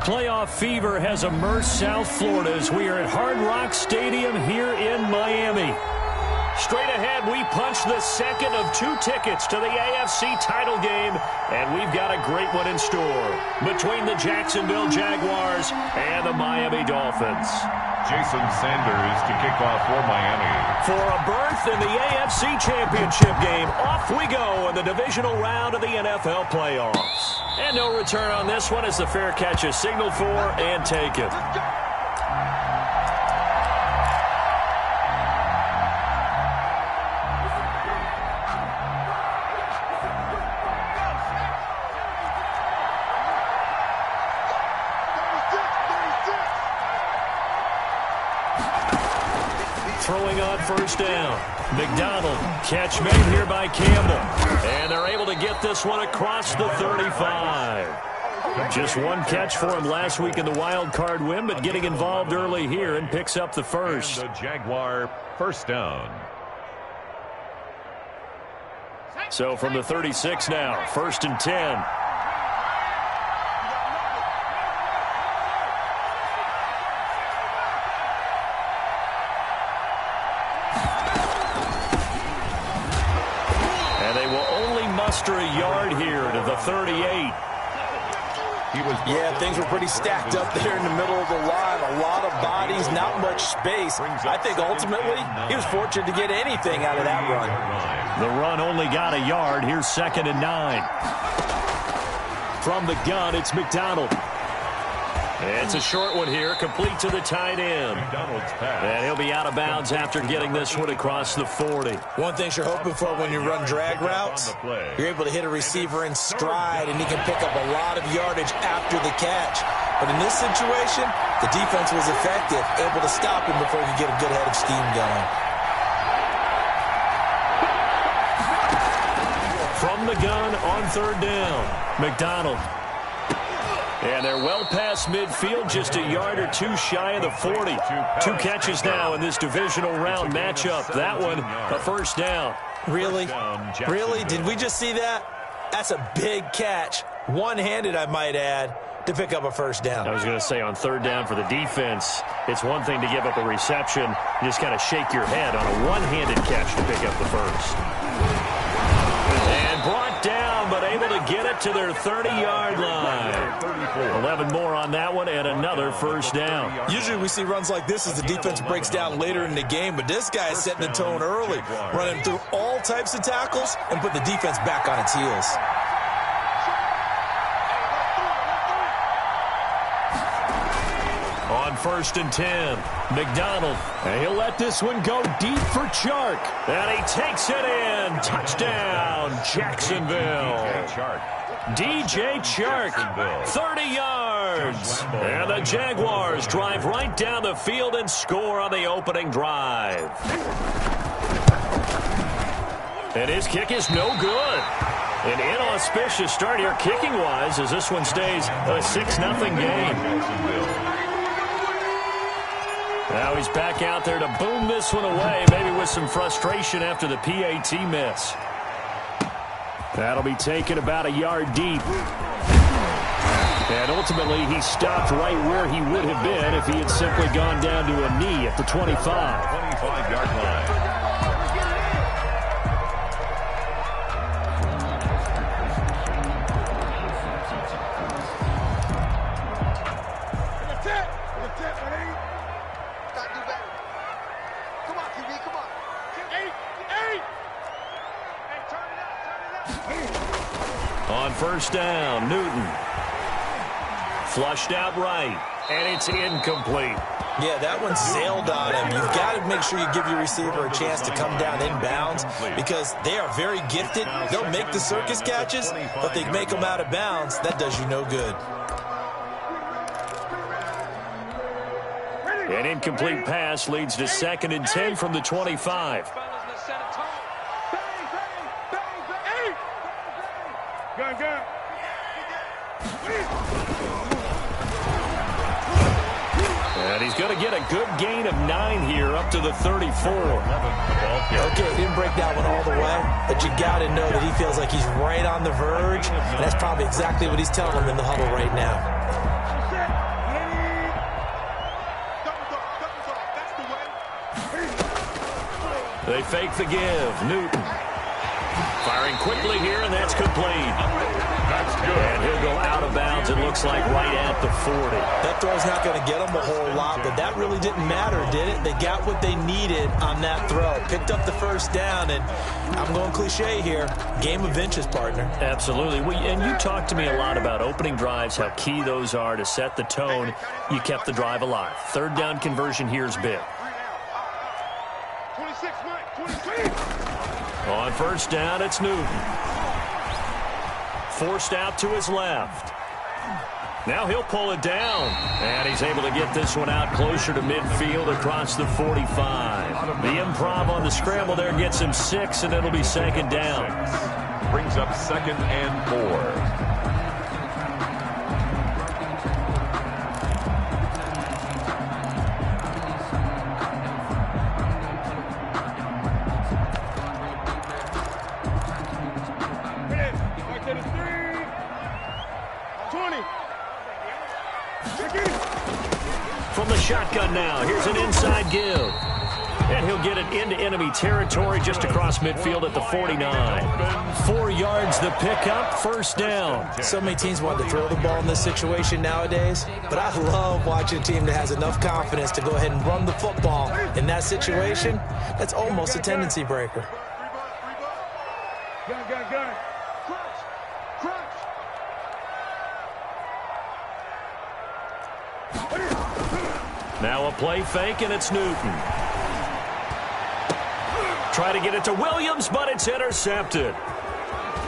Playoff fever has immersed South Florida as we are at Hard Rock Stadium here in Miami. Straight ahead, we punch the second of 2 tickets to the AFC title game, and we've got a great one in store between the Jacksonville Jaguars and the Miami Dolphins. Jason Sanders to kick off for Miami. For a berth in the AFC Championship game, off we go in the divisional round of the NFL playoffs. And no return on this one as the fair catch is signaled for and taken. Throwing on first down. McDonald, catch made here by Campbell. And they're able to get this one across the 35. Just one catch for him last week in the wild card win, but getting involved early here and picks up the first. And the Jaguar first down. So from the 36 now, 1st and 10. A yard here to the 38. Yeah, things were pretty stacked up there in the middle of the line. A lot of bodies, not much space. I think ultimately he was fortunate to get anything out of that run. The run only got a yard. Here's 2nd and 9. From the gun, it's McDonald. It's a short one here, complete to the tight end. And he'll be out of bounds after getting this one across the 40. One thing you're hoping for when you run drag routes, you're able to hit a receiver in stride, and he can pick up a lot of yardage after the catch. But in this situation, the defense was effective, able to stop him before he could get a good head of steam going. From the gun on 3rd down, McDonald. And they're well past midfield, just a yard or 2 shy of the 40. 2 catches now in this divisional round matchup. That one, a first down. Really? Really? Did we just see that? That's a big catch. One-handed, I might add, to pick up a first down. I was going to say on 3rd down for the defense, it's one thing to give up a reception. You just kind of shake your head on a one-handed catch to pick up the first. And brought down, but able to get it to their 30-yard line. 11 more on that one and another first down. Usually we see runs like this as the defense breaks down later in the game, but this guy is setting the tone early, running through all types of tackles and put the defense back on its heels. On 1st and 10, McDonald. And he'll let this one go deep for Chark. And he takes it in. Touchdown, Jacksonville. DJ Chark, 30 yards. And the Jaguars drive right down the field and score on the opening drive. And his kick is no good. An inauspicious start here kicking-wise as this one stays a 6-0 game. Now he's back out there to boom this one away, maybe with some frustration after the PAT miss. That'll be taken about a yard deep. And ultimately, he stopped right where he would have been if he had simply gone down to a knee at the 25. 25-yard line. On 1st down, Newton. Flushed out right, and it's incomplete. Yeah, that one sailed on him. You've got to make sure you give your receiver a chance to come down inbounds because they are very gifted. They'll make the circus catches, but they make them out of bounds. That does you no good. An incomplete pass leads to 2nd and 10 from the 25. And he's going to get a good gain of 9 here up to the 34. Okay, he didn't break that one all the way, but you got to know that he feels like he's right on the verge, and that's probably exactly what he's telling him in the huddle right now. They fake the give. Newton firing quickly here, and that's complete. That's good. And he'll go out of bounds, it looks like, right at the 40. That throw's not going to get them a whole lot, but that really didn't matter, did it? They got what they needed on that throw. Picked up the first down, and I'm going cliche here. Game of inches, partner. Absolutely. And you talked to me a lot about opening drives, how key those are to set the tone. You kept the drive alive. Third down conversion here is big. 26, Mike, 26. On first down, it's Newton. Forced out to his left. Now he'll pull it down. And he's able to get this one out closer to midfield across the 45. The improv on the scramble there gets him 6, and it'll be second down. Brings up 2nd and 4. From the shotgun now, here's an inside give. And he'll get it into enemy territory just across midfield at the 49. 4 yards the pickup, first down. So many teams want to throw the ball in this situation nowadays, but I love watching a team that has enough confidence to go ahead and run the football in that situation. That's almost a tendency breaker. Gun. Crunch. Now a play fake, and it's Newton. Try to get it to Williams, but it's intercepted.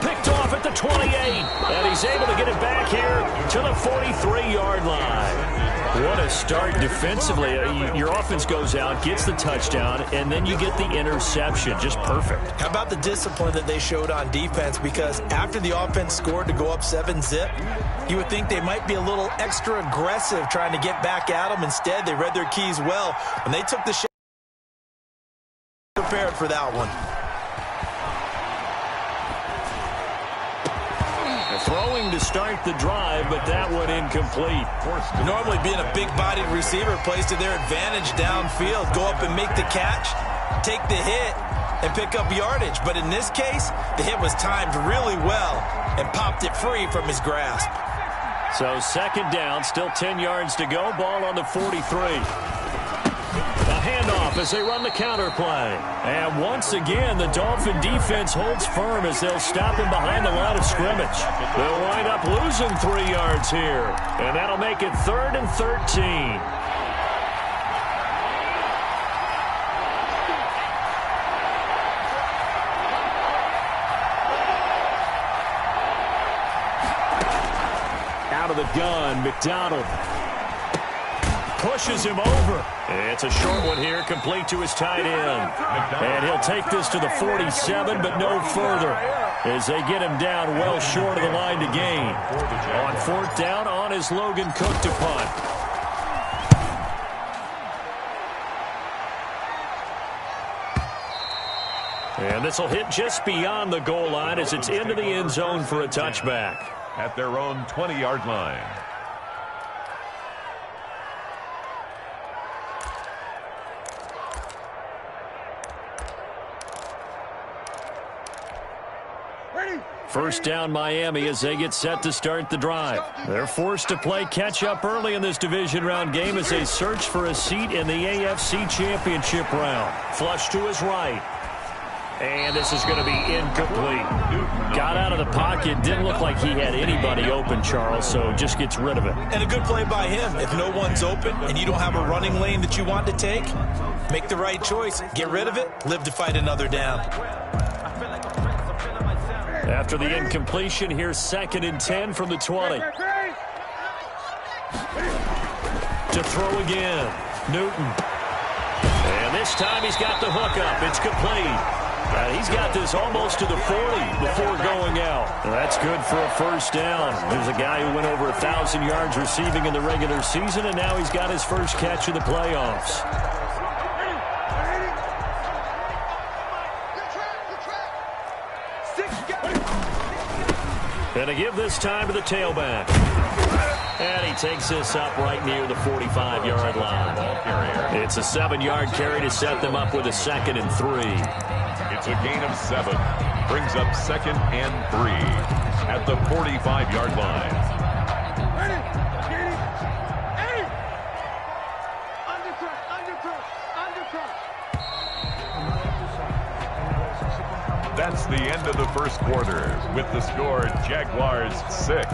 Picked off at the 28, and he's able to get it back here to the 43-yard line. What a start defensively. Your offense goes out, gets the touchdown, and then you get the interception. Just perfect. How about the discipline that they showed on defense? Because after the offense scored to go up 7-zip, you would think they might be a little extra aggressive trying to get back at them. Instead, they read their keys well, and they took the shot prepared for that one. Throwing to start the drive, but that one incomplete. Normally being a big-bodied receiver plays to their advantage downfield. Go up and make the catch, take the hit, and pick up yardage. But in this case, the hit was timed really well and popped it free from his grasp. So second down, still 10 yards to go. Ball on the 43. A handoff as they run the counter play. And once again, the Dolphin defense holds firm as they'll stop him behind the line of scrimmage. They'll wind up losing 3 yards here. And that'll make it 3rd and 13. Out of the gun, McDonald pushes him over. It's a short one here, complete to his tight end. And he'll take this to the 47, but no further, as they get him down well short of the line to gain. On 4th down, on is Logan Cook to punt. And this will hit just beyond the goal line as it's into the end zone for a touchback. At their own 20-yard line. First down Miami as they get set to start the drive. They're forced to play catch-up early in this division round game as they search for a seat in the AFC Championship round. Flush to his right. And this is going to be incomplete. Got out of the pocket. Didn't look like he had anybody open, Charles, so just gets rid of it. And a good play by him. If no one's open and you don't have a running lane that you want to take, make the right choice. Get rid of it. Live to fight another down. After the incompletion, here's 2nd and 10 from the 20. To throw again, Newton. And this time he's got the hook up. It's complete. He's got this almost to the 40 before going out. That's good for a first down. There's a guy who went over 1,000 yards receiving in the regular season, and now he's got his first catch of the playoffs. And to give this time to the tailback. And he takes this up right near the 45-yard line. It's a 7-yard carry to set them up with a 2nd and 3. It's a gain of 7. Brings up 2nd and 3 at the 45-yard line. Ready? Hey! Undercut. That's the end of the first quarter with the score Jaguars 6,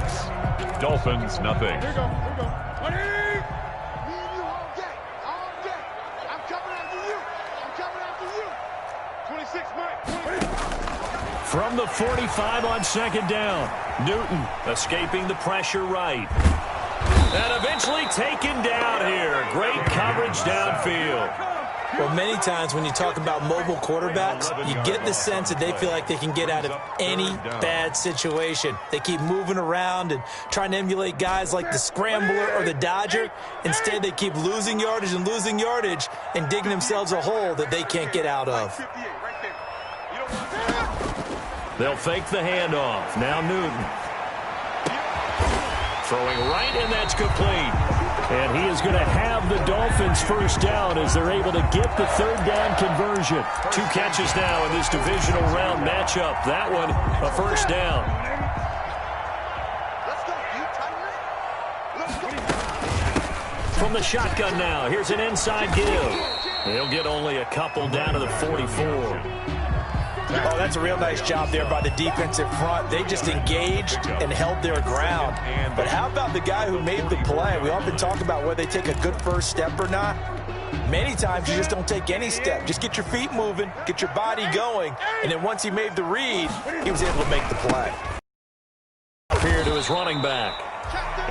Dolphins nothing. Here we go. Ready? Me and you all day. I'm coming after you. 26, Mike. From the 45 on 2nd down, Newton escaping the pressure right. And eventually taken down here. Great coverage downfield. Well, many times when you talk about mobile quarterbacks, you get the sense that they feel like they can get out of any bad situation. They keep moving around and trying to emulate guys like the Scrambler or the Dodger. Instead, they keep losing yardage and digging themselves a hole that they can't get out of. They'll fake the handoff. Now Newton. Throwing right, and that's complete. And he is going to have the Dolphins first down as they're able to get the 3rd down conversion. 2 catches now in this divisional round matchup. That one, a first down. From the shotgun now, here's an inside give. He'll get only a couple down to the 44. Oh, that's a real nice job there by the defensive front. They just engaged and held their ground. But how about the guy who made the play? We often talk about whether they take a good first step or not. Many times you just don't take any step. Just get your feet moving, get your body going, and then once he made the read, he was able to make the play. Here to his running back.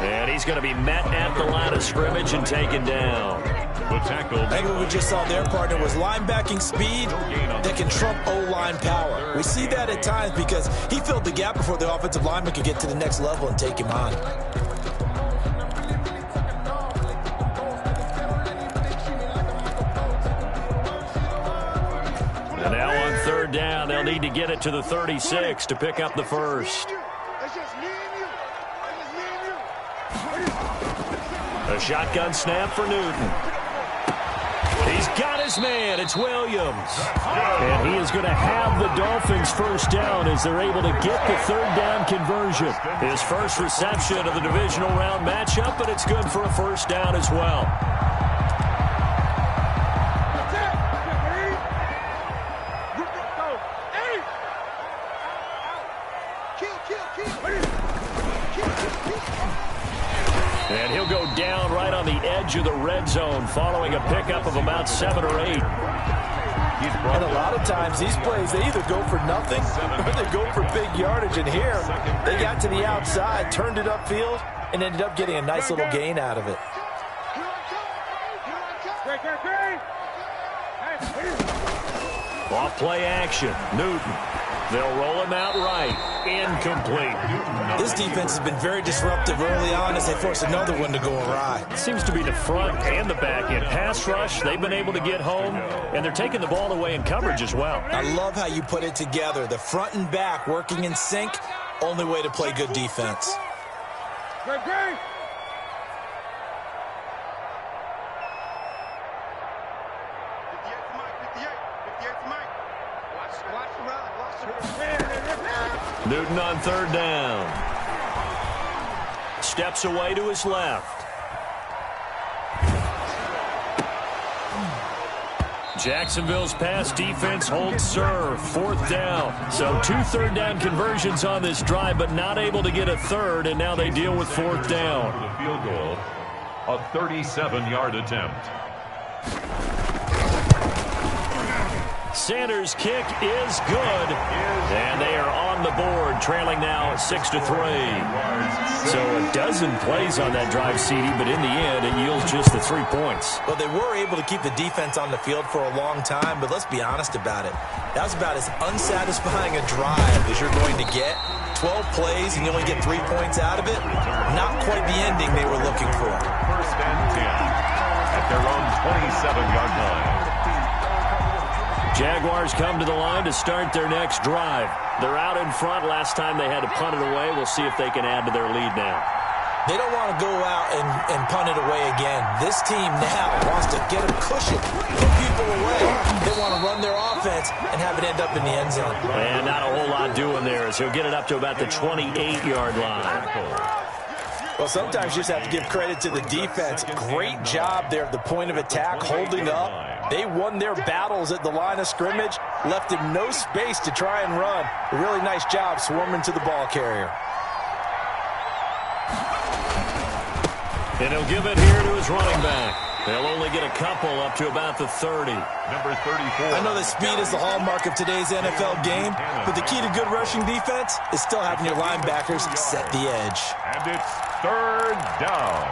And he's going to be met at the line of scrimmage and taken down. The tackle. I think what we just saw their partner was linebacking speed that can trump O-line power. We see that at times because he filled the gap before the offensive lineman could get to the next level and take him on. And now on 3rd down, they'll need to get it to the 36 to pick up the first. A shotgun snap for Newton. He's got his man. It's Williams. And he is going to have the Dolphins first down as they're able to get the 3rd down conversion. His first reception of the divisional round matchup, but it's good for a first down as well. And he'll go down right on the edge of the red zone following a pickup of about 7 or 8. And a lot of times these plays, they either go for nothing or they go for big yardage. And here, they got to the outside, turned it upfield, and ended up getting a nice little gain out of it. Off play action, Newton. They'll roll him out right. Incomplete. This defense has been very disruptive early on as they force another one to go awry. It seems to be the front and the back end. Pass rush, they've been able to get home, and they're taking the ball away in coverage as well. I love how you put it together. The front and back working in sync, only way to play good defense. Great. Newton on 3rd down. Steps away to his left. Jacksonville's pass defense holds serve. 4th down. So 2 3rd down conversions on this drive, but not able to get a 3rd, and now they deal with 4th down. The field goal, a 37-yard attempt. Sanders' kick is good, and they are on the board, trailing now 6-3. So a dozen plays on that drive, CD, but in the end, it yields just the 3 points. Well, they were able to keep the defense on the field for a long time, but let's be honest about it. That was about as unsatisfying a drive as you're going to get. 12 plays and you only get 3 points out of it. Not quite the ending they were looking for. 1st and 10 at their own 27-yard line. Jaguars come to the line to start their next drive. They're out in front. Last time they had to punt it away. We'll see if they can add to their lead now. They don't want to go out and punt it away again. This team now wants to get a cushion, get people away. They want to run their offense and have it end up in the end zone. And not a whole lot doing there, as he'll get it up to about the 28-yard line. Well, sometimes you just have to give credit to the defense. Great job there at the point of attack, holding up. They won their battles at the line of scrimmage, left him no space to try and run. A really nice job swarming to the ball carrier. And he'll give it here to his running back. They'll only get a couple up to about the 30. Number 34. I know that speed is the hallmark of today's NFL game, but the key to good rushing defense is still having your linebackers set the edge. And it's third down.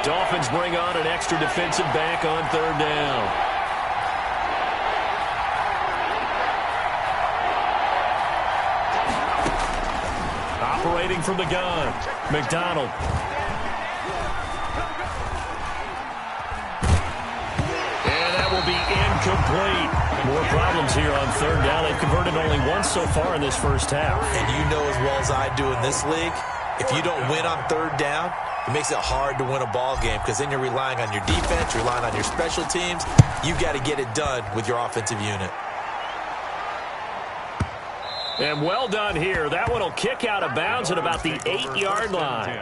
Dolphins bring on an extra defensive back on third down. Operating from the gun, McDonald. And that will be incomplete. More problems here on third down. They've converted only once so far in this first half. And you know as well as I do in this league, if you don't win on third down, it makes it hard to win a ball game because then you're relying on your defense, you're relying on your special teams. You've got to get it done with your offensive unit. And well done here. That one will kick out of bounds at about the 8-yard line.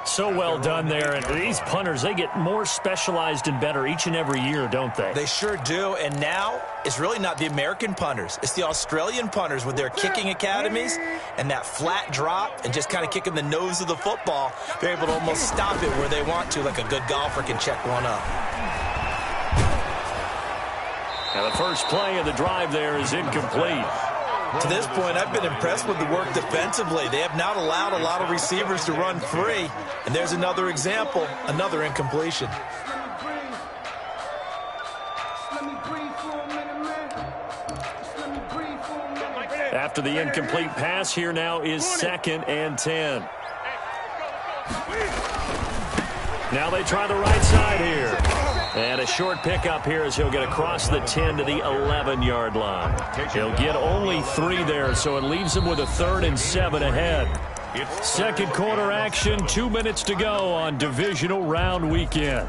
So well done there. And these punters, they get more specialized and better each and every year, don't they? They sure do. And now it's really not the American punters. It's the Australian punters with their kicking academies and that flat drop and just kind of kicking the nose of the football. They're able to almost stop it where they want to, like a good golfer can check one up. And the first play of the drive there is incomplete. To this point, I've been impressed with the work defensively. They have not allowed a lot of receivers to run free. And there's another example, another incompletion. After the incomplete pass, here now is 2nd and 10. Now they try the right side here. And a short pickup here as he'll get across the 10 to the 11-yard line. He'll get only 3 there, so it leaves him with a 3rd and 7 ahead. Second quarter action, 2 minutes to go on divisional round weekend.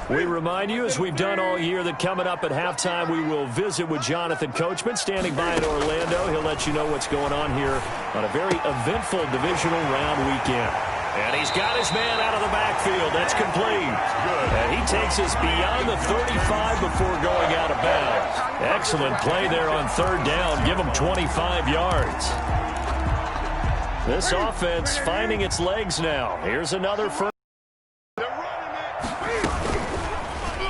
We remind you, as we've done all year, that coming up at halftime, we will visit with Jonathan Coachman, standing by in Orlando. He'll let you know what's going on here on a very eventful divisional round weekend. And he's got his man out of the backfield. That's complete. And he takes us beyond the 35 before going out of bounds. Excellent play there on third down. Give him 25 yards. This offense finding its legs now. Here's another first.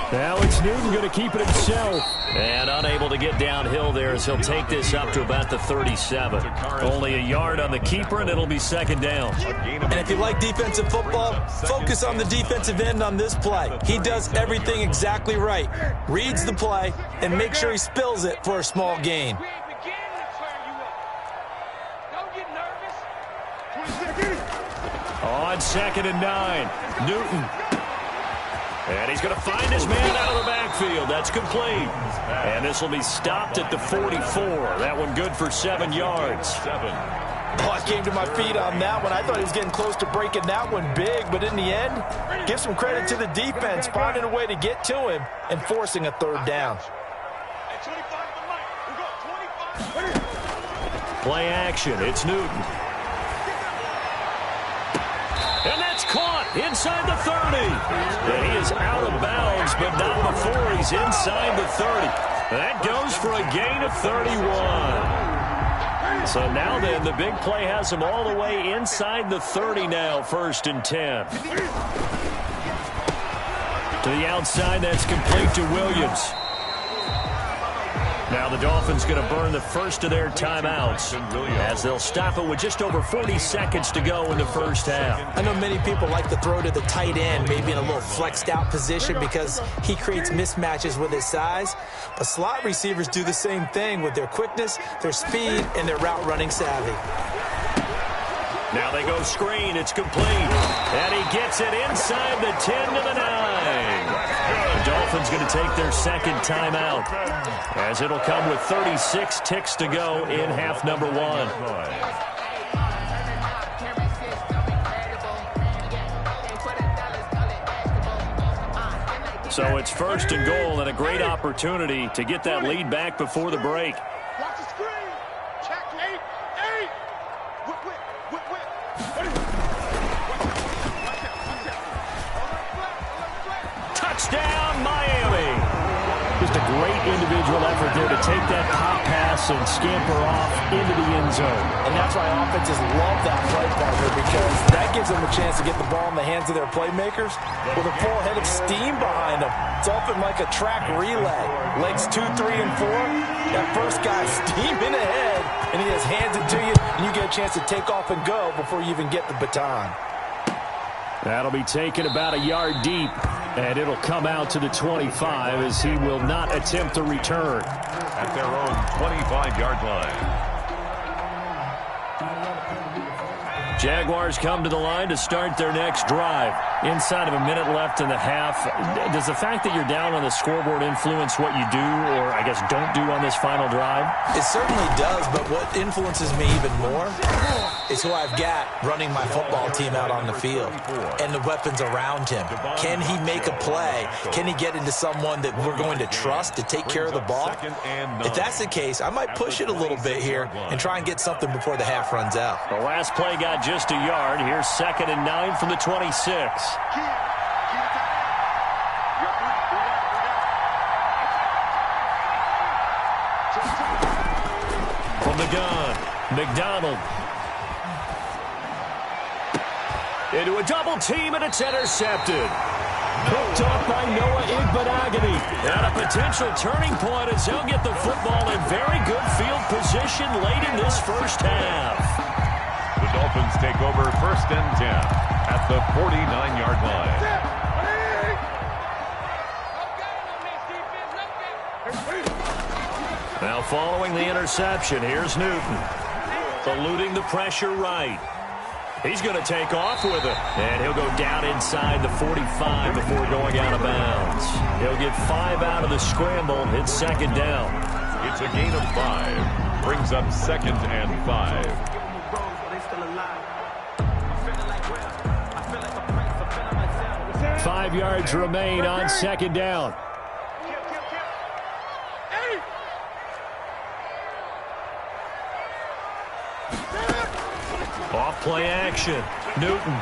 Now it's Newton going to keep it himself. And unable to get downhill there as he'll take this up to about the 37. Only a yard on the keeper, and it'll be second down. And if you like defensive football, focus on the defensive end on this play. He does everything exactly right. Reads the play and makes sure he spills it for a small gain. On 2nd and 9, Newton. And he's going to find his man out of the backfield. That's complete. And this will be stopped at the 44. That one good for 7 yards. Oh, I came to my feet on that one. I thought he was getting close to breaking that one big, but in the end, give some credit to the defense, finding a way to get to him and forcing a third down. Play action. It's Newton. And that's caught inside the 30. And he is out of bounds, but not before he's inside the 30. That goes for a gain of 31. So now then, the big play has him all the way inside the 30 now, 1st and 10. To the outside, that's complete to Williams. Now the Dolphins going to burn the first of their timeouts as they'll stop it with just over 40 seconds to go in the first half. I know many people like to throw to the tight end, maybe in a little flexed out position because he creates mismatches with his size. But slot receivers do the same thing with their quickness, their speed, and their route running savvy. Now they go screen. It's complete. And he gets it inside the 10 to the 9. The Dolphins going to take their second timeout, as it'll come with 36 ticks to go in half number 1. So it's first and goal, and a great opportunity to get that lead back before the break. Watch the screen. Check 8. Touchdown, Miami. Just a great individual effort there to take that pop pass and scamper off into the end zone. And that's why offenses love that play, partner, because that gives them a chance to get the ball in the hands of their playmakers with a full head of steam behind them. It's often like a track relay. Legs 2, 3, and 4. That first guy's steaming ahead, and he just hands it to you, and you get a chance to take off and go before you even get the baton. That'll be taken about a yard deep, and it'll come out to the 25 as he will not attempt to return. At their own 25-yard line. Jaguars come to the line to start their next drive. Inside of a minute left in the half, does the fact that you're down on the scoreboard influence what you do, or I guess don't do on this final drive? It certainly does, but what influences me even more is who I've got running my football team out on the field and the weapons around him. Can he make a play? Can he get into someone that we're going to trust to take care of the ball? If that's the case, I might push it a little bit here and try and get something before the half runs out. The last play got just a yard. Here's 2nd and 9 from the 26. From the gun, McDonald. Into a double team, and it's intercepted. Hooked up by Noah Igbenogany. And a potential turning point as he'll get the football in very good field position late in this first half. The Dolphins take over 1st and 10 at the 49-yard line. Now following the interception, here's Newton. Eluding the pressure right. He's going to take off with it. And he'll go down inside the 45 before going out of bounds. He'll get 5 out of the scramble. It's 2nd down. It's a gain of 5. Brings up 2nd and 5. 5 yards remain on 2nd down. Off play action. Newton.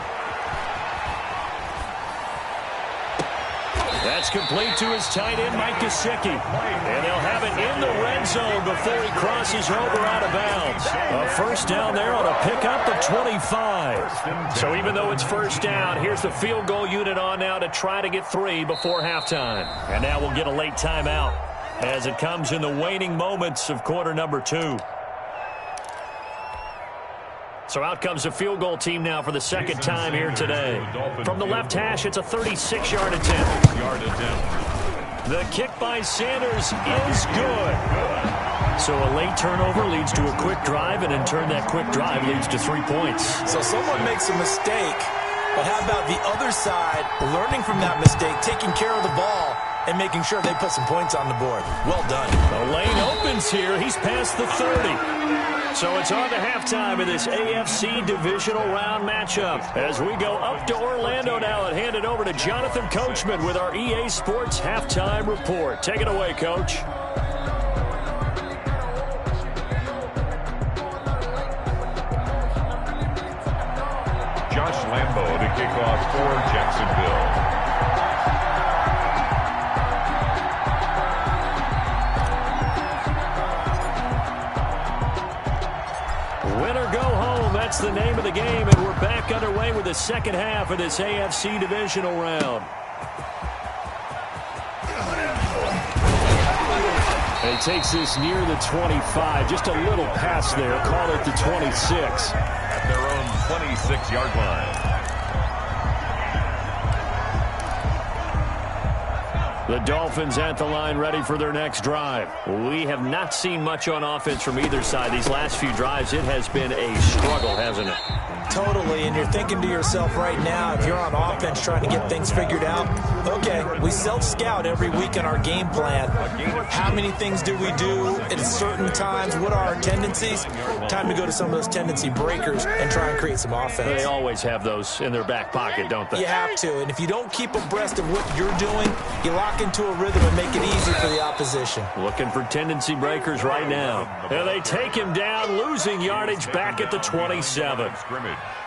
That's complete to his tight end, Mike Gesicki. And they'll have it in the red zone before he crosses over out of bounds. A first down there on a pickup of 25. So even though it's first down, here's the field goal unit on now to try to get 3 before halftime. And now we'll get a late timeout as it comes in the waning moments of quarter number 2. So out comes the field goal team now for the 2nd time here today. From the left hash, it's a 36-yard attempt. The kick by Sanders is good. So a late turnover leads to a quick drive, and in turn that quick drive leads to 3 points. So someone makes a mistake, but how about the other side learning from that mistake, taking care of the ball, and making sure they put some points on the board? Well done. The lane opens here. He's past the 30. So it's on to halftime of this AFC divisional round matchup. As we go up to Orlando now and hand it over to Jonathan Coachman with our EA Sports Halftime Report. Take it away, Coach. Josh Lambo to kick off for Jacksonville. Win or go home, that's the name of the game, and we're back underway with the second half of this AFC divisional round. He takes this near the 25, just a little pass there, call it the 26. At their own 26-yard line. The Dolphins at the line ready for their next drive. We have not seen much on offense from either side. These last few drives, it has been a struggle, hasn't it? Totally, and you're thinking to yourself right now, if you're on offense trying to get things figured out, okay, we self-scout every week in our game plan. How many things do we do at certain times? What are our tendencies? Time to go to some of those tendency breakers and try and create some offense. They always have those in their back pocket, don't they? You have to, and if you don't keep abreast of what you're doing, you lock into a rhythm and make it easy for the opposition. Looking for tendency breakers right now. And they take him down, losing yardage back at the 27.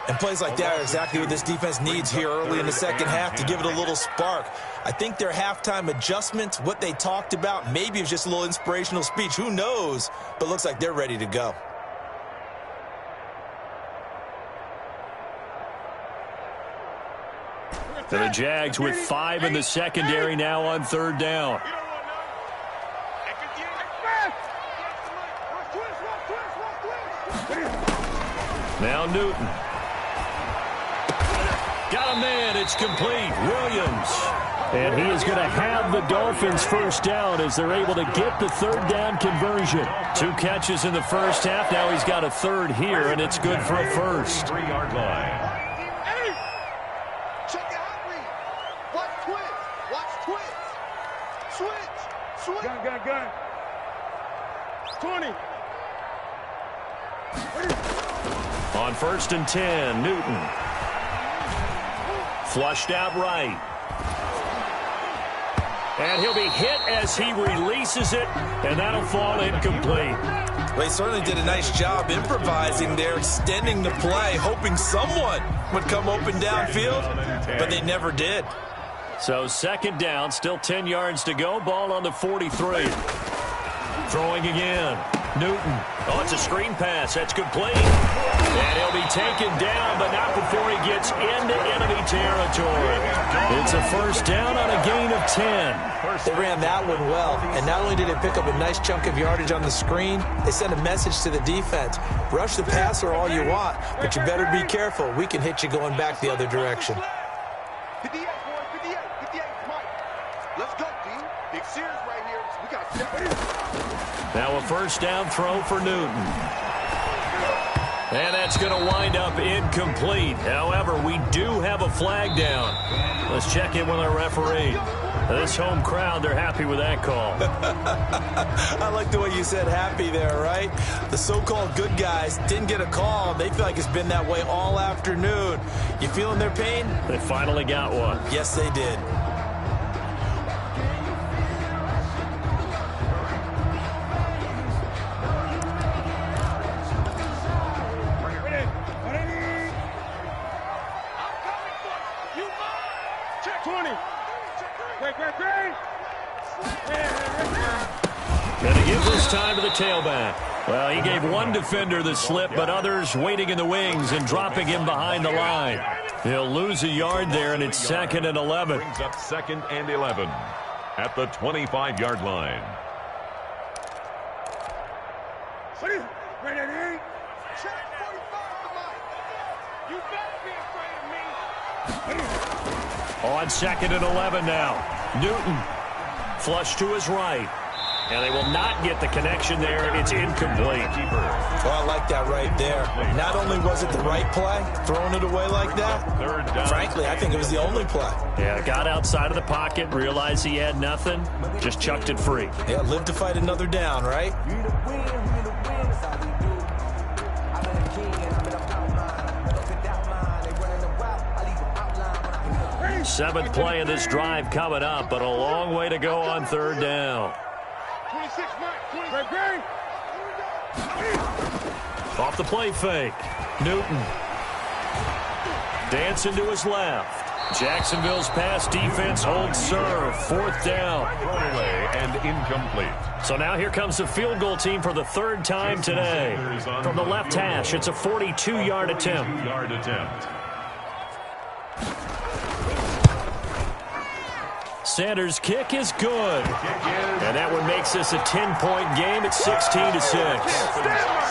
And plays like that are exactly what this defense needs here early in the second half to give it a little spark. I think their halftime adjustment, what they talked about, maybe it was just a little inspirational speech. Who knows? But looks like they're ready to go. And the Jags with 5 in the secondary now on third down. Now Newton. Got a man. It's complete. Williams. And he is going to have the Dolphins first down as they're able to get the third down conversion. 2 catches in the first half. Now he's got a third here, and it's good for a first. 3-yard line. Gun. 20. On 1st and 10, Newton. Flushed out right. And he'll be hit as he releases it, and that'll fall incomplete. Well, he certainly did a nice job improvising there, extending the play, hoping someone would come open downfield, but they never did. So 2nd down, still 10 yards to go. Ball on the 43. Throwing again. Newton. Oh, it's a screen pass. That's complete. And he'll be taken down, but not before he gets into enemy territory. It's a first down on a gain of 10. They ran that one well, and not only did it pick up a nice chunk of yardage on the screen, they sent a message to the defense. Rush the passer all you want, but you better be careful. We can hit you going back the other direction. 58, boys, 58, Mike. Let's go, D. Big series right here. We got to step in. Now a first down throw for Newton. And that's going to wind up incomplete. However, we do have a flag down. Let's check in with our referee. This home crowd, they're happy with that call. I like the way you said happy there, right? The so-called good guys didn't get a call. They feel like it's been that way all afternoon. You feeling their pain? They finally got one. Yes, they did. Gonna give this time to the tailback. Well, he gave one defender the slip, but others waiting in the wings and dropping him behind the line. He'll lose a yard there, and it's 2nd and 11. Brings up 2nd and 11 at the 25-yard line. On 2nd and 11 now. Newton flush to his right. And they will not get the connection there. It's incomplete. Well, I like that right there. Not only was it the right play, throwing it away like that, frankly, I think it was the only play. Yeah, got outside of the pocket, realized he had nothing, just chucked it free. Yeah, live to fight another down, right? Seventh play of this drive coming up, but a long way to go on third down. 26, Mike. 26. Off the play fake. Newton. Dancing to his left. Jacksonville's pass defense holds serve. 4th down. Thrown away and incomplete. So now here comes the field goal team for the 3rd time today. From the left hash, it's a 42-yard attempt. Sanders' kick is good. And that one makes this a 10-point game at 16-6.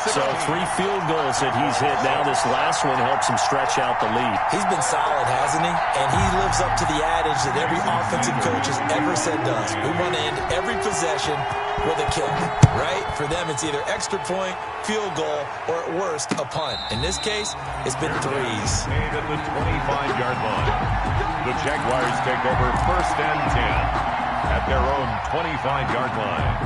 So 3 field goals that he's hit now. This last one helps him stretch out the lead. He's been solid, hasn't he? And he lives up to the adage that every offensive coach has ever said to us. We want to end every possession with a kick, right? For them, it's either extra point, field goal, or at worst, a punt. In this case, it's been threes. Made at the 25-yard line. The Jaguars take over 1st and 10 at their own 25-yard line.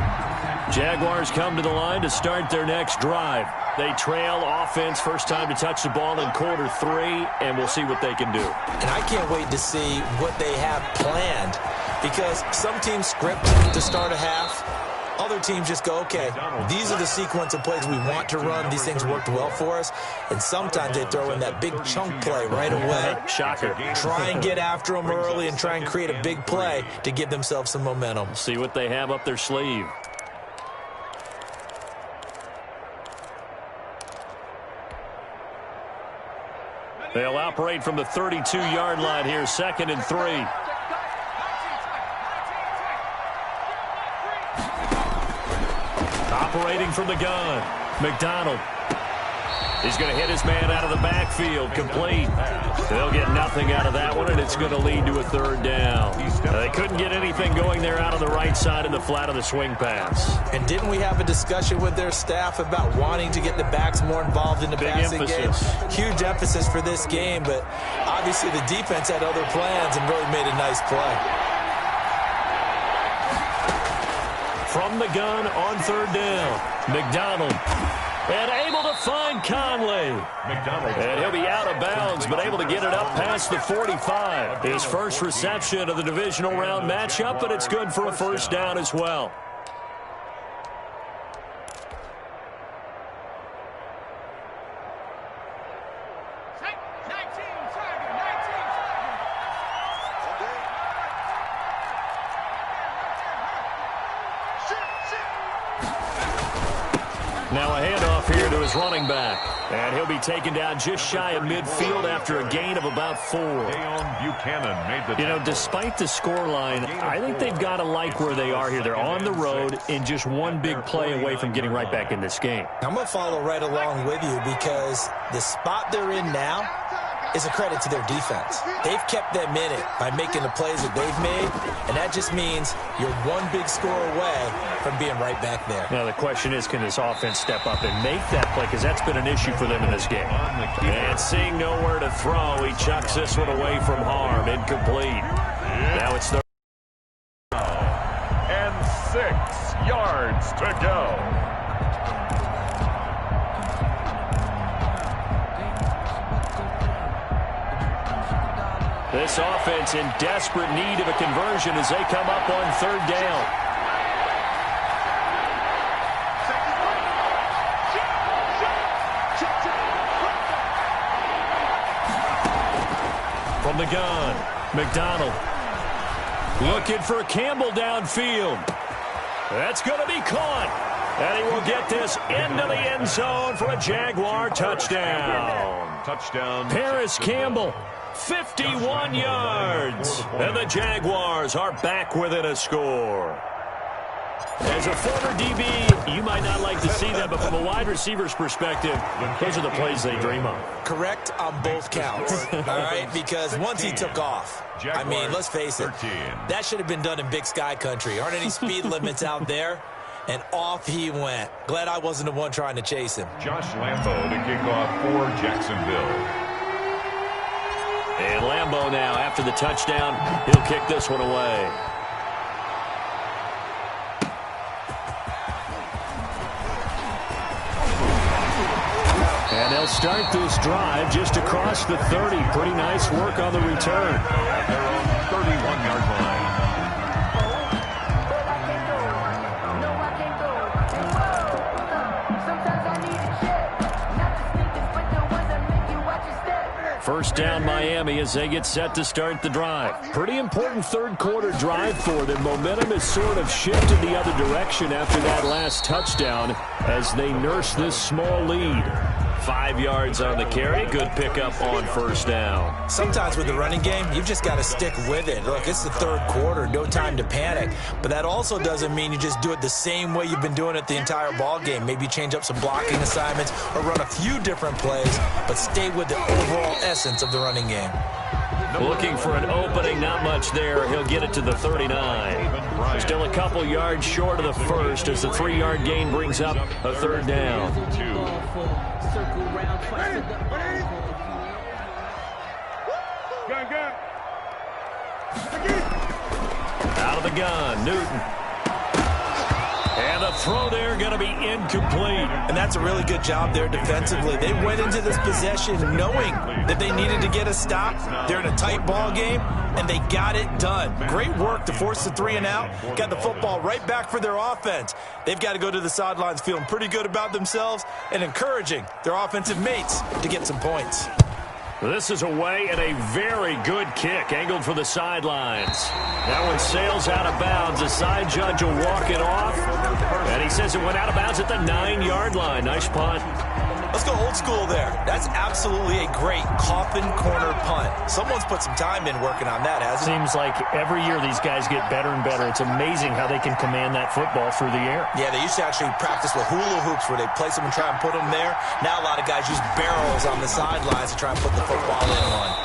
Jaguars come to the line to start their next drive. They trail offense, first time to touch the ball in quarter 3, and we'll see what they can do. And I can't wait to see what they have planned, because some teams script to start a half. Other teams just go, okay, these are the sequence of plays we want to run. These things worked well for us. And sometimes they throw in that big chunk play right away. Shocker. Try and get after them early and try and create a big play to give themselves some momentum. See what they have up their sleeve. They'll operate from the 32-yard line here, 2nd and 3. Operating from the gun, McDonald. He's going to hit his man out of the backfield, complete. They'll get nothing out of that one, and it's going to lead to a 3rd down. They couldn't get anything going there out on the right side in the flat of the swing pass. And didn't we have a discussion with their staff about wanting to get the backs more involved in the passing game? Huge emphasis for this game, but obviously the defense had other plans and really made a nice play. From the gun on 3rd down, McDonald. And able to find Conley. And he'll be out of bounds, but able to get it up past the 45. His first reception of the divisional round matchup, but it's good for a 1st down as well. Now a handoff here to his running back. And he'll be taken down just shy of midfield after a gain of about 4. Buchanan made the tackle. Despite the scoreline, I think they've got to like where they are here. They're on the road and just one big play away from getting right back in this game. I'm going to follow right along with you, because the spot they're in now is a credit to their defense. They've kept them in it by making the plays that they've made, and that just means you're one big score away from being right back there. Now the question is, can this offense step up and make that play, because that's been an issue for them in this game. And seeing nowhere to throw, he chucks this one away from harm, incomplete. Now it's the and 6 yards to go. This offense in desperate need of a conversion as they come up on 3rd down. From the gun, McDonald looking for Campbell downfield. That's going to be caught. And he will get this into the end zone for a Jaguar touchdown. Touchdown. Paris Campbell. 51 yards. And the Jaguars are back within a score. As a former DB, you might not like to see that, but from a wide receiver's perspective, those are the plays they dream of. Correct on both counts, all right? Because once he took off, I mean, let's face it, that should have been done in Big Sky country. Aren't any speed limits out there? And off he went. Glad I wasn't the one trying to chase him. Josh Lambo to kick off for Jacksonville. And Lambo now, after the touchdown, he'll kick this one away. And they'll start this drive just across the 30. Pretty nice work on the return. At their own 31-yard line. First down Miami as they get set to start the drive. Pretty important 3rd quarter drive for them. Momentum has sort of shifted the other direction after that last touchdown as they nurse this small lead. 5 yards on the carry. Good pickup on 1st down. Sometimes with the running game, you've just got to stick with it. Look, it's the 3rd quarter. No time to panic. But that also doesn't mean you just do it the same way you've been doing it the entire ball game. Maybe change up some blocking assignments or run a few different plays, but stay with the overall essence of the running game. Looking for an opening, not much there. He'll get it to the 39. Still a couple yards short of the first as the 3-yard gain brings up a third down. Out of the gun, Newton. And the throw there going to be incomplete. And that's a really good job there defensively. They went into this possession knowing that they needed to get a stop. They're in a tight ball game, and they got it done. Great work to force the 3 and out. Got the football right back for their offense. They've got to go to the sidelines feeling pretty good about themselves and encouraging their offensive mates to get some points. This is away and a very good kick, angled for the sidelines. That one sails out of bounds. The side judge will walk it off. And he says it went out of bounds at the 9-yard line. Nice punt. Let's go old school there. That's absolutely a great coffin corner punt. Someone's put some time in working on that, hasn't it? Seems like every year these guys get better and better. It's amazing how they can command that football through the air. Yeah, they used to actually practice with hula hoops where they place them and try and put them there. Now a lot of guys use barrels on the sidelines to try and put the football in one.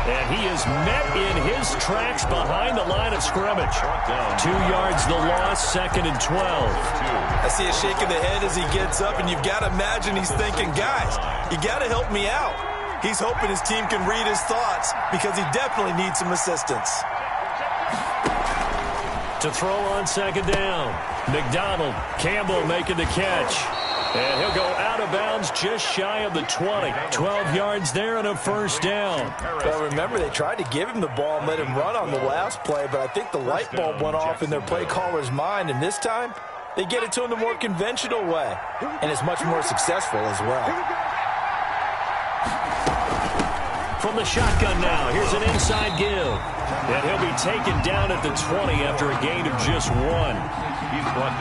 And he is met in his tracks behind the line of scrimmage. 2 yards the loss, 2nd and 12. I see a shake of the head as he gets up, and you've got to imagine he's thinking, guys, you got to help me out. He's hoping his team can read his thoughts because he definitely needs some assistance. To throw on 2nd down. McDonald, Campbell making the catch. And he'll go out of bounds just shy of the 20. 12 yards there and a first down. Well, remember, they tried to give him the ball and let him run on the last play, but I think the light bulb went off in their play caller's mind, and this time they get it to him the more conventional way, and it's much more successful as well. From the shotgun now, here's an inside give. And he'll be taken down at the 20 after a gain of just 1.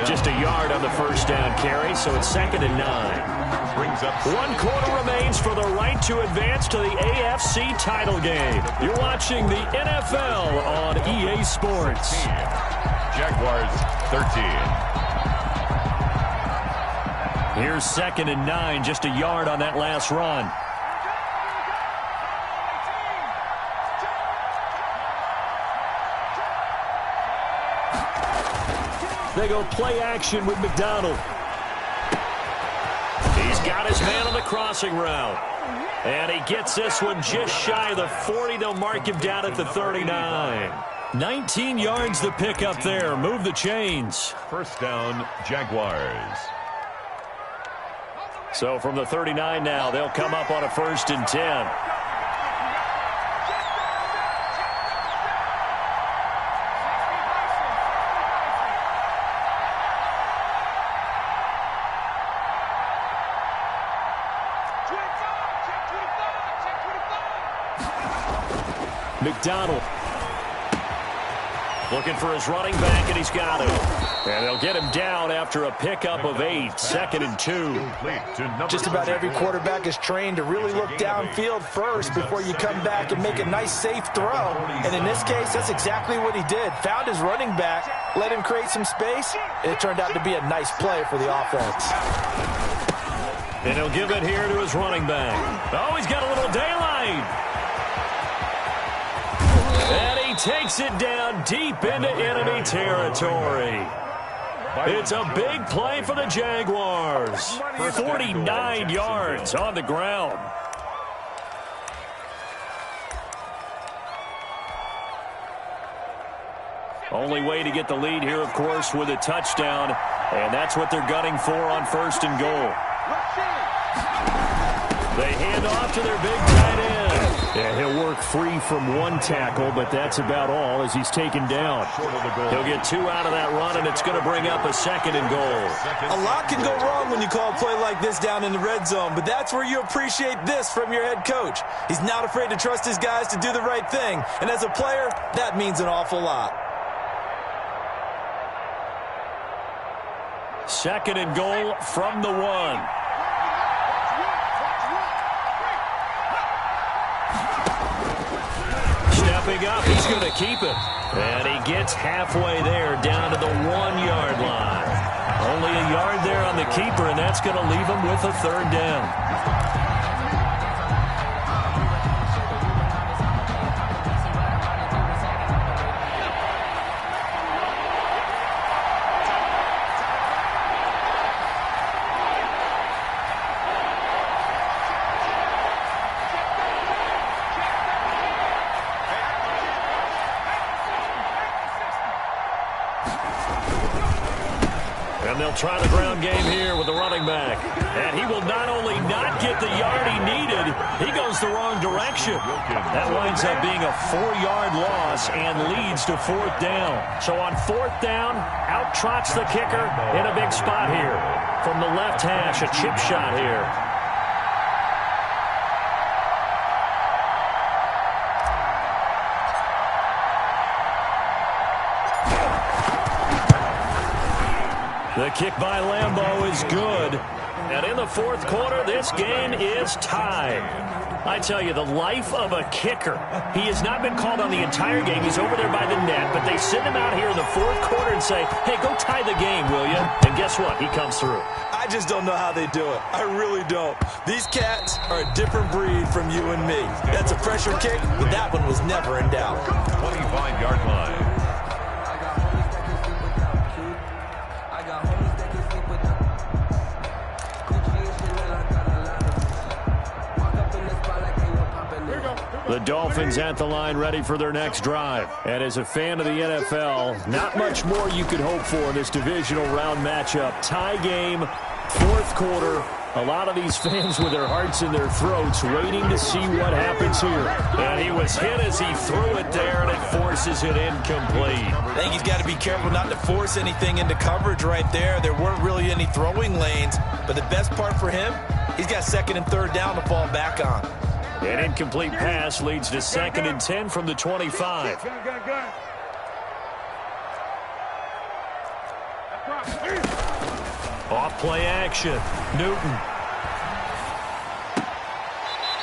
Just a yard on the first down carry, so it's 2nd and 9. Brings up 1 quarter remains for the right to advance to the AFC title game. You're watching the NFL on EA Sports. Jaguars 13. Here's 2nd and 9, just a yard on that last run. They go play action with McDonald. He's got his man on the crossing route. And he gets this one just shy of the 40. They'll mark him down at the 39. 19 yards to pick up there. Move the chains. First down, Jaguars. So from the 39 now, they'll come up on a 1st and 10. McDonald looking for his running back, and he's got him. And they'll get him down after a pickup of 8. 2nd and 2. Just about every quarterback is trained to really look downfield first before you come back and make a nice, safe throw. And in this case, that's exactly what he did. Found his running back, let him create some space, and it turned out to be a nice play for the offense. And he'll give it here to his running back. Oh, he's got a little daylight. And he takes it down deep into enemy territory. It's a big play for the Jaguars. 49 yards on the ground. Only way to get the lead here, of course, with a touchdown. And that's what they're gunning for on 1st and goal. They hand off to their big tight end. And he'll work free from 1 tackle, but that's about all as he's taken down. He'll get 2 out of that run, and it's going to bring up a 2nd and goal. A lot can go wrong when you call a play like this down in the red zone, but that's where you appreciate this from your head coach. He's not afraid to trust his guys to do the right thing, and as a player, that means an awful lot. 2nd and goal from the 1. Stepping up, he's going to keep it. And he gets halfway there down to the 1-yard line. Only a yard there on the keeper, and that's going to leave him with a 3rd down. And they'll try the ground game here with the running back. And he will not only not get the yard he needed, he goes the wrong direction. That winds up being a 4-yard loss and leads to 4th down. So on 4th down, out trots the kicker in a big spot here. From the left hash, a chip shot here. The kick by Lambeau is good. And in the 4th quarter, this game is tied. I tell you, the life of a kicker. He has not been called on the entire game. He's over there by the net, but they send him out here in the 4th quarter and say, hey, go tie the game, will you? And guess what? He comes through. I just don't know how they do it. I really don't. These cats are a different breed from you and me. That's a pressure kick, but that one was never in doubt. 25-yard line. The Dolphins at the line ready for their next drive. And as a fan of the NFL, not much more you could hope for in this divisional round matchup. Tie game, 4th quarter. A lot of these fans with their hearts in their throats waiting to see what happens here. And he was hit as he threw it there, and it forces it incomplete. I think he's got to be careful not to force anything into coverage right there. There weren't really any throwing lanes. But the best part for him, he's got 2nd and 3rd down to fall back on. An incomplete pass leads to 2nd and 10 from the 25. Off play action. Newton.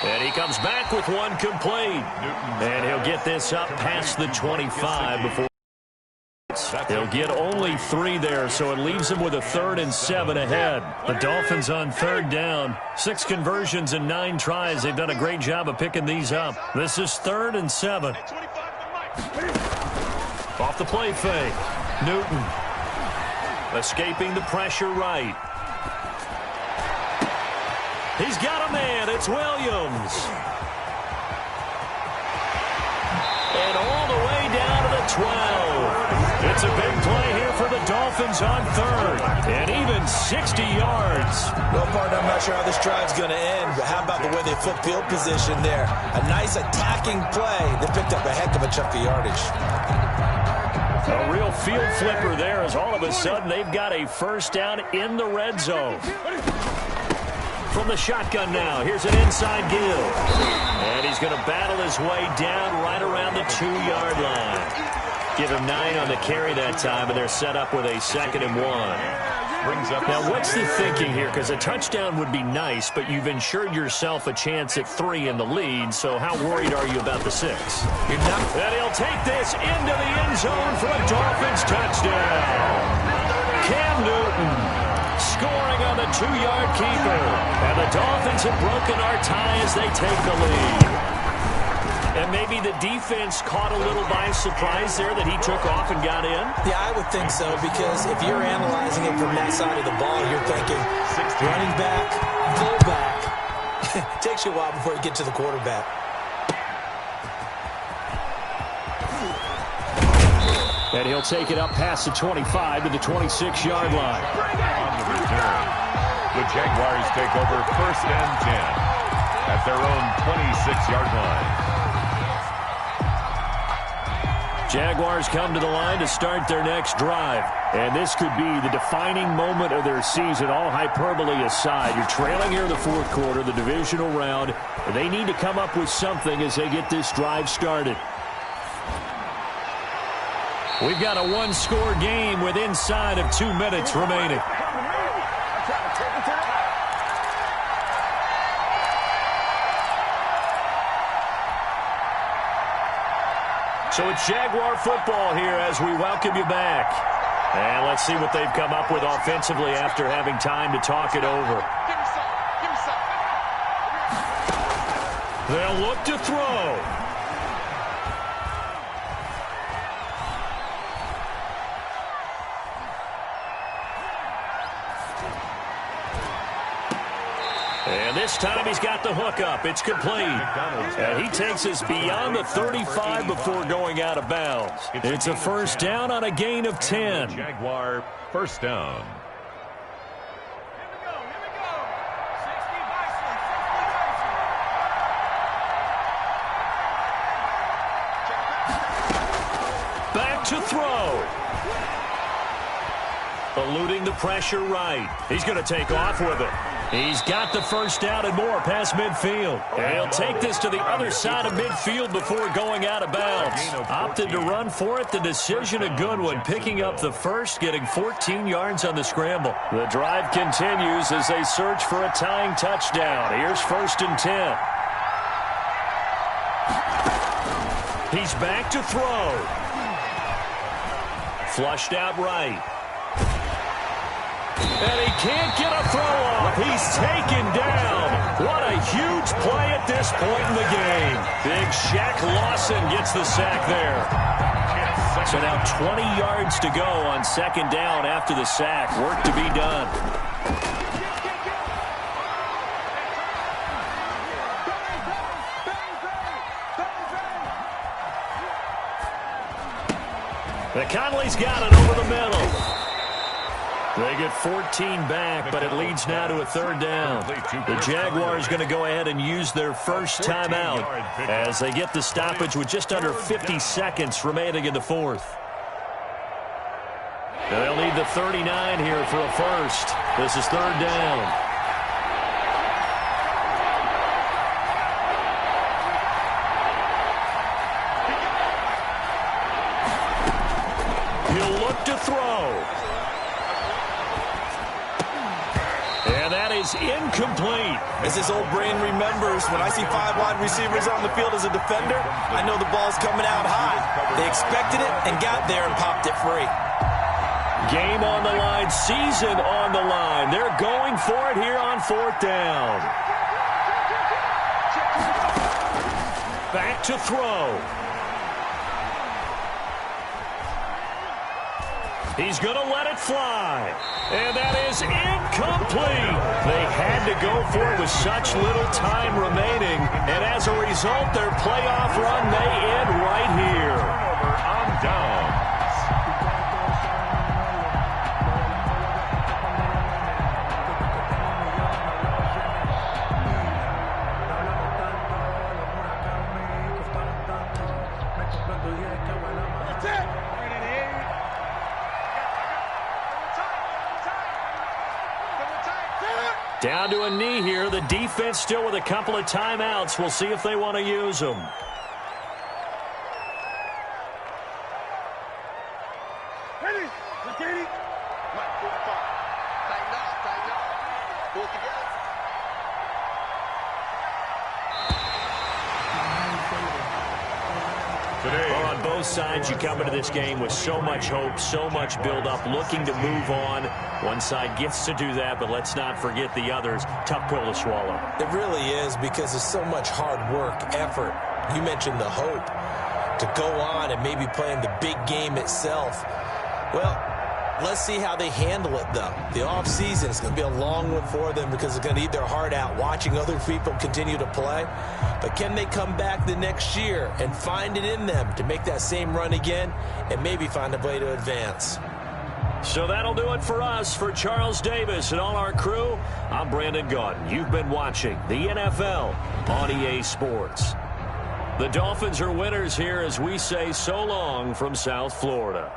And he comes back with one complete. And he'll get this up past the 25 before. They'll get only 3 there, so it leaves them with a 3rd and 7 ahead. The Dolphins on 3rd down. 6 conversions and 9 tries. They've done a great job of picking these up. This is 3rd and 7. Off the play fake. Newton. Escaping the pressure right. He's got a man. It's Williams. And all the way down to the 12. It's a big play here for the Dolphins on 3rd. And even 60 yards. Well, partner, I'm not sure how this drive's going to end, but how about the way they flip field position there? A nice attacking play. They picked up a heck of a chunk of yardage. A real field flipper there as all of a sudden they've got a 1st down in the red zone. From the shotgun now, here's an inside Gill. And he's going to battle his way down right around the 2-yard line. Give him 9 on the carry that time, and they're set up with a 2nd and 1. Now, what's the thinking here? Because a touchdown would be nice, but you've ensured yourself a chance at 3 in the lead, so how worried are you about the 6? And he'll take this into the end zone for a Dolphins touchdown. Cam Newton scoring on the 2-yard keeper. And the Dolphins have broken our tie as they take the lead. And maybe the defense caught a little by surprise there that he took off and got in? Yeah, I would think so, because if you're analyzing it from that side of the ball, you're thinking running back, fullback. It takes you a while before you get to the quarterback. And he'll take it up past the 25 to the 26-yard line. On the return, the Jaguars take over 1st and 10 at their own 26-yard line. Jaguars come to the line to start their next drive. And this could be the defining moment of their season, all hyperbole aside. You're trailing here in the 4th quarter, the divisional round. And they need to come up with something as they get this drive started. We've got a 1-score game with inside of 2 minutes remaining. So it's Jaguar football here as we welcome you back. And let's see what they've come up with offensively after having time to talk it over. They'll look to throw. And this time he's got the hook up. It's complete. And he takes us beyond the 35 before going out of bounds. It's a 1st down on a gain of 10. Jaguar 1st down. to throw. Eluding the pressure right. He's going to take off with it. He's got the first down and more past midfield. And he'll take this to the other side of midfield before going out of bounds. Opted to run for it. The decision a good one. Picking up the first, getting 14 yards on the scramble. The drive continues as they search for a tying touchdown. Here's 1st and 10. He's back to throw. Flushed out right. And he can't get a throw off. He's taken down. What a huge play at this point in the game. Big Shaq Lawson gets the sack there. So now 20 yards to go on 2nd down after the sack. Work to be done. The Conley's got it over the middle. They get 14 back, but it leads now to a 3rd down. The Jaguars going to go ahead and use their first timeout as they get the stoppage with just under 50 seconds remaining in the 4th. They'll need the 39 here for a first. This is 3rd down. He'll look to throw. And that is incomplete. As his old brain remembers, when I see 5 wide receivers on the field as a defender, I know the ball's coming out high. They expected it and got there and popped it free. Game on the line, season on the line. They're going for it here on 4th down. Back to throw. He's going to let it fly. And that is incomplete. They had to go for it with such little time remaining. And as a result, their playoff run may end right here. Turnover on downs. Down to a knee here. The defense still with a couple of timeouts. We'll see if they want to use them. Ready? Ready? Tighten up. Pull it together. Today, On both sides, you come into this game with so much hope, so much build-up, looking to move on. One side gets to do that, but let's not forget the others. Tough pill to swallow. It really is, because there's so much hard work, effort. You mentioned the hope to go on and maybe play in the big game itself. Well, let's see how they handle it, though. The offseason is going to be a long one for them because they're going to need their heart out watching other people continue to play. But can they come back the next year and find it in them to make that same run again and maybe find a way to advance? So that'll do it for us. For Charles Davis and all our crew, I'm Brandon Gaudin. You've been watching the NFL on EA Sports. The Dolphins are winners here as we say so long from South Florida.